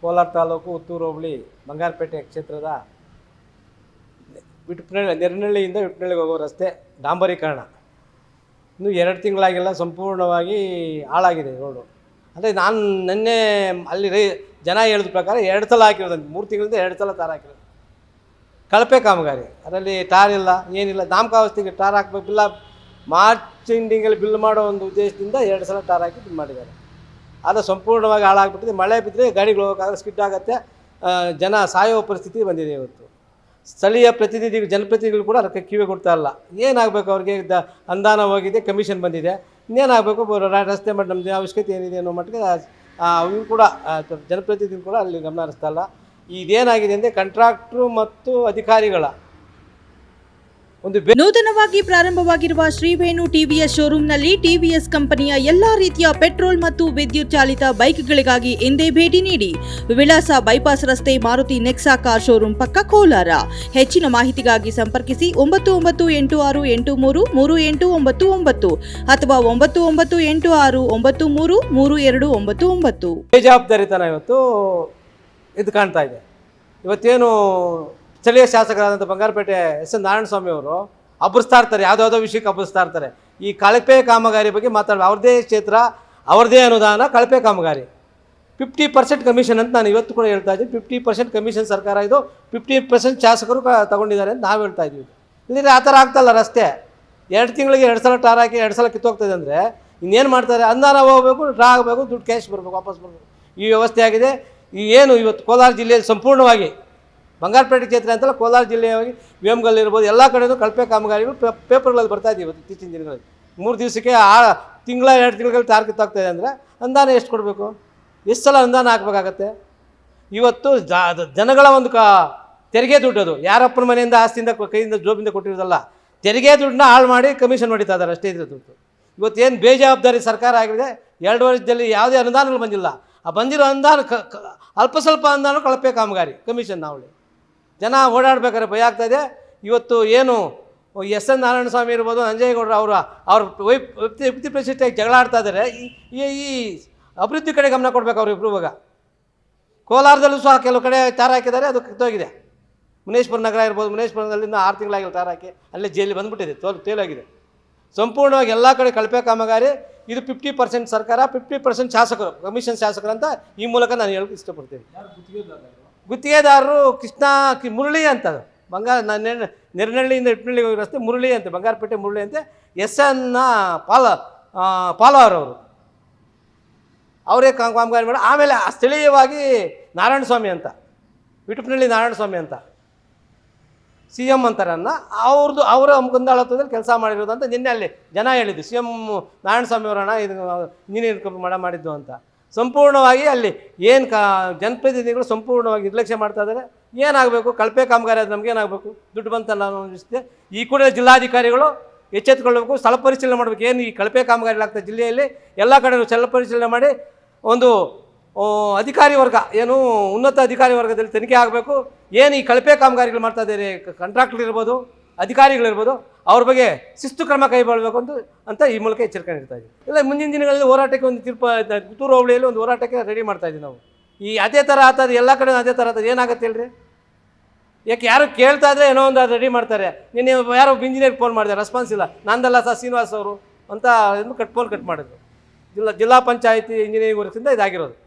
ಕೋಲಾರ ತಾಲೂಕು ಉತ್ತೂರು ಹೋಬಳಿ ಬಂಗಾರಪೇಟೆ ಕ್ಷೇತ್ರದ ನೆರನಹಳ್ಳಿಯಿಂದ ವಿಟ್ನಳ್ಳಿಗೆ ಹೋಗೋ ರಸ್ತೆ ಡಾಂಬರೀಕರಣ ಇನ್ನೂ 2 ತಿಂಗಳಾಗಿಲ್ಲ, ಸಂಪೂರ್ಣವಾಗಿ ಹಾಳಾಗಿದೆ ರೋಡು. ಅಂದರೆ ನಾನು ನಿನ್ನೆ ಅಲ್ಲಿ ಜನ ಹೇಳಿದ ಪ್ರಕಾರ 2 ಸಲ ಹಾಕಿರೋದಂತೆ, 3 ತಿಂಗಳಿಂದ 2 ಸಲ ಟಾರ್ ಹಾಕಿರೋದು. ಕಳಪೆ ಕಾಮಗಾರಿ, ಅದರಲ್ಲಿ ಟಾರ್ ಇಲ್ಲ, ಏನಿಲ್ಲ. ನಾಮಕಾವಸ್ಥೆಗೆ ಟಾರ್ ಹಾಕಬೇಕಿಲ್ಲ, ಮಾರ್ಚ್ ಎಂಡಿಂಗಲ್ಲಿ ಬಿಲ್ ಮಾಡೋ ಒಂದು ಉದ್ದೇಶದಿಂದ 2 ಸಲ ಟಾರ್ ಹಾಕಿ ಬಿಲ್ ಮಾಡಿದ್ದಾರೆ. ಅದು ಸಂಪೂರ್ಣವಾಗಿ ಹಾಳಾಗ್ಬಿಟ್ಟಿದೆ. ಮಳೆ ಬಿದ್ದರೆ ಗಾಡಿಗಳು ಹೋಗೋಕ್ಕಾಗಲ್ಲ, ಸ್ಕಿಡ್ ಆಗುತ್ತೆ, ಜನ ಸಾಯೋ ಪರಿಸ್ಥಿತಿ ಬಂದಿದೆ ಇವತ್ತು. ಸ್ಥಳೀಯ ಜನಪ್ರತಿನಿಧಿಗಳು ಕೂಡ ಅದಕ್ಕೆ ಕಿವಿ ಕೊಡ್ತಾ ಇಲ್ಲ. ಏನಾಗಬೇಕು ಅವ್ರಿಗೆ? ಅನುದಾನ ಹೋಗಿದೆ, ಕಮಿಷನ್ ಬಂದಿದೆ, ಇನ್ನೇನಾಗಬೇಕು? ರಸ್ತೆ ಮಾಡಿ ನಮ್ಮದು ಅವಶ್ಯಕತೆ ಏನಿದೆ ಅನ್ನೋ ಮಟ್ಟಿಗೆ ಅವ್ರು ಕೂಡ ಜನಪ್ರತಿನಿಧಿಗಳು ಕೂಡ ಅಲ್ಲಿ ಗಮನ ಹರಿಸ್ತಾ ಇಲ್ಲ. ಇದೇನಾಗಿದೆ ಅಂದರೆ ಕಾಂಟ್ರಾಕ್ಟ್ರು ಮತ್ತು ಅಧಿಕಾರಿಗಳ ಒಂದು ನೂತನವಾಗಿ ಪ್ರಾರಂಭವಾಗಿರುವ ಶ್ರೀವೇಣು ಟಿವಿಎಸ್ ಶೋರೂಮ್ನಲ್ಲಿ ಟಿವಿಎಸ್ ಕಂಪನಿಯ ಎಲ್ಲಾ ರೀತಿಯ ಪೆಟ್ರೋಲ್ ಮತ್ತು ವಿದ್ಯುತ್ ಚಾಲಿತ ಬೈಕ್ಗಳಿಗಾಗಿ ಎಂದೇ ಭೇಟಿ ನೀಡಿ. ವಿಳಾಸ ಬೈಪಾಸ್ ರಸ್ತೆ, ಮಾರುತಿ ನೆಕ್ಸಾ ಕಾರ್ ಶೋರೂಮ್ ಪಕ್ಕ, ಕೋಲಾರ. ಹೆಚ್ಚಿನ ಮಾಹಿತಿಗಾಗಿ ಸಂಪರ್ಕಿಸಿ 9986833899 ಅಥವಾ 9986933299. ಬೇಜವಾಬ್ದಾರಿತನ ಇವತ್ತು ಇದು ಕಾಣ್ತಾ ಇದೆ. ಇವತ್ತೇನು ಸ್ಥಳೀಯ ಶಾಸಕರಾದಂಥ ಬಂಗಾರಪೇಟೆ ಎಸ್.ಎನ್. ನಾರಾಯಣಸ್ವಾಮಿ ಅವರು ಹಬ್ಬರಿಸ್ತಾ ಇರ್ತಾರೆ, ಯಾವುದಾವುದೋ ವಿಷಯಕ್ಕೆ ಹಬ್ಬರಿಸ್ತಾ ಇರ್ತಾರೆ. ಈ ಕಳಪೆ ಕಾಮಗಾರಿ ಬಗ್ಗೆ ಮಾತಾಡೋದು, ಅವ್ರದ್ದೇ ಕ್ಷೇತ್ರ, ಅವ್ರದ್ದೇ ಅನುದಾನ, ಕಳಪೆ ಕಾಮಗಾರಿ. 50% ಕಮಿಷನ್ ಅಂತ ನಾನು ಇವತ್ತು ಕೂಡ ಹೇಳ್ತಾ ಇದ್ದೀನಿ. 50% ಕಮಿಷನ್ ಸರ್ಕಾರ, ಇದು 50% ಶಾಸಕರು ತಗೊಂಡಿದ್ದಾರೆ ಅಂತ ನಾವು ಹೇಳ್ತಾ ಇದ್ದೀವಿ. ಇಲ್ಲಿದ್ರೆ ಆ ಥರ ಆಗ್ತಾಯಿಲ್ಲ. ರಸ್ತೆ 2 ತಿಂಗಳಿಗೆ 2 ಸಲ ಟಾರ್ ಹಾಕಿ 2 ಸಲ ಕಿತ್ತೋಗ್ತದೆ ಅಂದರೆ ಇನ್ನೇನು ಮಾಡ್ತಾರೆ? ಅನುದಾನ ಹೋಗಬೇಕು, ಡ್ರಾ ಆಗಬೇಕು, ದುಡ್ಡು ಕ್ಯಾಶ್ ಬರಬೇಕು, ವಾಪಸ್ ಬರಬೇಕು. ಈ ವ್ಯವಸ್ಥೆ ಆಗಿದೆ. ಏನು ಇವತ್ತು ಕೋಲಾರ ಜಿಲ್ಲೆಯಲ್ಲಿ ಸಂಪೂರ್ಣವಾಗಿ, ಬಂಗಾರಪೇಟೆ ಕ್ಷೇತ್ರ ಅಂತಲ್ಲ, ಕೋಲಾರ ಜಿಲ್ಲೆಯಾಗಿ ವೇಮಗಲ್ಲಿರ್ಬೋದು, ಎಲ್ಲ ಕಡೆಯೂ ಕಳಪೆ ಕಾಮಗಾರಿಗಳು ಪೇಪರ್ಗಳಲ್ಲಿ ಬರ್ತಾ ಇದ್ದೀವಿ ಇತ್ತೀಚಿನ ದಿನಗಳಲ್ಲಿ. 3 ದಿವಸಕ್ಕೆ 2 ತಿಂಗಳಲ್ಲಿ ಟಾರ್ ಕಿತ್ತಾಗ್ತಾಯಿದೆ ಅಂದರೆ ಅನುದಾನ ಎಷ್ಟು ಕೊಡಬೇಕು? ಎಷ್ಟು ಸಲ ಅನುದಾನ ಹಾಕಬೇಕಾಗತ್ತೆ? ಇವತ್ತು ಜನಗಳ ಒಂದು ತೆರಿಗೆ ದುಡ್ಡದು, ಯಾರಪ್ಪನ ಮನೆಯಿಂದ ಆಸ್ತಿಯಿಂದ ಕೈಯಿಂದ ಜೋಬಿಂದ ಕೊಟ್ಟಿರೋದಲ್ಲ, ತೆರಿಗೆ ದುಡ್ಡನ್ನ ಹಾಳು ಮಾಡಿ ಕಮಿಷನ್ ಹೊಡಿತಾ ಇದ್ದಾರೆ, ಅಷ್ಟೇ ಇದ್ರೆ ದುಡ್ಡು. ಇವತ್ತೇನು ಬೇಜವಾಬ್ದಾರಿ ಸರ್ಕಾರ ಆಗಿದೆ. 2 ವರ್ಷದಲ್ಲಿ ಯಾವುದೇ ಅನುದಾನಗಳು ಬಂದಿಲ್ಲ. ಆ ಬಂದಿರೋ ಅನುದಾನ ಅಲ್ಪ ಸ್ವಲ್ಪ ಅನುದಾನ ಕಳಪೆ ಕಾಮಗಾರಿ, ಕಮಿಷನ್ ನಾವಳಿ. ಜನ ಓಡಾಡ್ಬೇಕಾದ್ರೆ ಭಯ ಆಗ್ತಾಯಿದೆ. ಇವತ್ತು ಏನು ಎಸ್.ಎನ್. ನಾರಾಯಣಸ್ವಾಮಿ ಇರ್ಬೋದು, ಅಂಜೇಗೌಡರು ಅವ್ರ ವ್ಯಕ್ತಿ ಪ್ರತಿಷ್ಠೆಯಾಗಿ ಜಗಳ ಆಡ್ತಾ ಇದ್ದಾರೆ. ಈ ಅಭಿವೃದ್ಧಿ ಕಡೆ ಗಮನ ಕೊಡಬೇಕು ಅವರು ಇಬ್ಬರು. ಇವಾಗ ಕೋಲಾರದಲ್ಲೂ ಸಹ ಕೆಲವು ಕಡೆ ಟಾರ್ ಹಾಕಿದ್ದಾರೆ, ಅದು ಕಿತ್ತೋಗಿದೆ. ಮುನೇಶ್ವರ ನಗರ ಇರ್ಬೋದು, ಮುನೇಶ್ವರದಲ್ಲಿಂದ 6 ತಿಂಗಳಾಗಿಲ್ಲ ಟಾರ್ ಹಾಕಿ, ಅಲ್ಲೇ ಜೈಲಿಗೆ ಬಂದುಬಿಟ್ಟಿದೆ, ತೇಲಾಗಿದೆ. ಸಂಪೂರ್ಣವಾಗಿ ಎಲ್ಲ ಕಡೆ ಕಳಪೆ ಕಾಮಗಾರಿ. ಇದು 50% ಸರ್ಕಾರ, 50% ಶಾಸಕರು, ಕಮಿಷನ್ ಶಾಸಕರು ಅಂತ ಈ ಮೂಲಕ ನಾನು ಹೇಳೋಕ್ಕೆ ಇಷ್ಟಪಡ್ತೀನಿ. ಗುತ್ತಿಗೆದಾರರು ಮುರಳಿ ಅಂತ, ನೆರನಹಳ್ಳಿಯಿಂದ ಇಟ್ನಳ್ಳಿಗೆ ಹೋಗಿ ರಸ್ತೆ ಮುರಳಿ ಅಂತ, ಬಂಗಾರಪೇಟೆ ಮುರಳಿ ಅಂತ, ಎಸ್.ಎನ್. ಪಾಲವರ್ ಅವರು, ಅವರೇ ಕಾಮಗಾರಿ ಮಾಡಿ. ಆಮೇಲೆ ಸ್ಥಳೀಯವಾಗಿ ನಾರಾಯಣಸ್ವಾಮಿ ಅಂತ, ವಿಟುಪ್ನಳ್ಳಿ ನಾರಾಯಣಸ್ವಾಮಿ ಅಂತ CM ಅಂತಾರನ್ನ, ಅವರ ಮುಂದಾಳತ್ವದಲ್ಲಿ ಕೆಲಸ ಮಾಡಿರೋದು ಅಂತ ನಿನ್ನೆ ಅಲ್ಲಿ ಜನ ಹೇಳಿದ್ದು. CM ನಾರಾಯಣಸ್ವಾಮಿ ಅವರನ್ನ ಇದು ಇಂಜಿನಿಯರ್ ಮಾಡಿದ್ದು ಅಂತ. ಸಂಪೂರ್ಣವಾಗಿ ಅಲ್ಲಿ ಏನು ಜನಪ್ರತಿನಿಧಿಗಳು ಸಂಪೂರ್ಣವಾಗಿ ನಿರ್ಲಕ್ಷ್ಯ ಮಾಡ್ತಾ ಇದ್ದಾರೆ. ಏನಾಗಬೇಕು? ಕಳಪೆ ಕಾಮಗಾರಿ ಅದು ನಮಗೇನಾಗಬೇಕು? ದುಡ್ಡು ಬಂತಲ್ಲ ಅನ್ನೋ ಅನಿಸುತ್ತೆ. ಈ ಕೂಡಲೇ ಜಿಲ್ಲಾಧಿಕಾರಿಗಳು ಎಚ್ಚೆತ್ತುಕೊಳ್ಬೇಕು, ಸ್ಥಳ ಪರಿಶೀಲನೆ ಮಾಡಬೇಕು. ಏನು ಈ ಕಳಪೆ ಕಾಮಗಾರಿಗಳಾಗ್ತದೆ ಜಿಲ್ಲೆಯಲ್ಲಿ, ಎಲ್ಲ ಕಡೆ ಸ್ಥಳ ಪರಿಶೀಲನೆ ಮಾಡಿ ಒಂದು ಅಧಿಕಾರಿ ವರ್ಗ, ಏನು ಉನ್ನತ ಅಧಿಕಾರಿ ವರ್ಗದಲ್ಲಿ ತನಿಖೆ ಆಗಬೇಕು. ಏನು ಈ ಕಳಪೆ ಕಾಮಗಾರಿಗಳು ಮಾಡ್ತಾ ಇದ್ದಾರೆ, ಕಾಂಟ್ರಾಕ್ಟ್ಗಳಿರ್ಬೋದು, ಅಧಿಕಾರಿಗಳಿರ್ಬೋದು, ಅವ್ರ ಬಗ್ಗೆ ಶಿಸ್ತು ಕ್ರಮ ಕೈಗೊಳ್ಳಬೇಕು ಅಂತ ಈ ಮೂಲಕ ಎಚ್ಚರಿಕೆ ನೀಡ್ತಾ ಇದ್ದೀವಿ. ಇಲ್ಲ, ಮುಂದಿನ ದಿನಗಳಲ್ಲಿ ಹೋರಾಟಕ್ಕೆ ಒಂದು ಪುತ್ತೂರು ಹೋಬಳಿಯಲ್ಲಿ ಒಂದು ಹೋರಾಟಕ್ಕೆ ರೆಡಿ ಮಾಡ್ತಾ ಇದ್ದೀವಿ ನಾವು. ಈ ಅದೇ ಥರ ಆಗ್ತದೆ, ಎಲ್ಲ ಕಡೆ ಅದೇ ಥರ ಆಗ್ತದೆ. ಏನಾಗುತ್ತೆ ಹೇಳ್ರಿ? ಯಾಕೆ ಯಾರು ಕೇಳ್ತಾ ಇದ್ರೆ ಏನೋ ಒಂದು ರೆಡಿ ಮಾಡ್ತಾರೆ. ನಿನ್ನೆ ಯಾರೋ ಇಂಜಿನಿಯರ್ಗೆ ಫೋನ್ ಮಾಡಿದೆ, ರೆಸ್ಪಾನ್ಸ್ ಇಲ್ಲ. ನಂದಲ್ಲ ಸರ್, ಶ್ರೀನಿವಾಸ್ ಅವರು ಅಂತ ಫೋನ್ ಕಟ್ ಮಾಡಿದ್ರು. ಜಿಲ್ಲಾ ಪಂಚಾಯತಿ ಇಂಜಿನಿಯರಿಂಗ್ ವರ್ಕ್ಸಿಂದ ಇದಾಗಿರೋದು.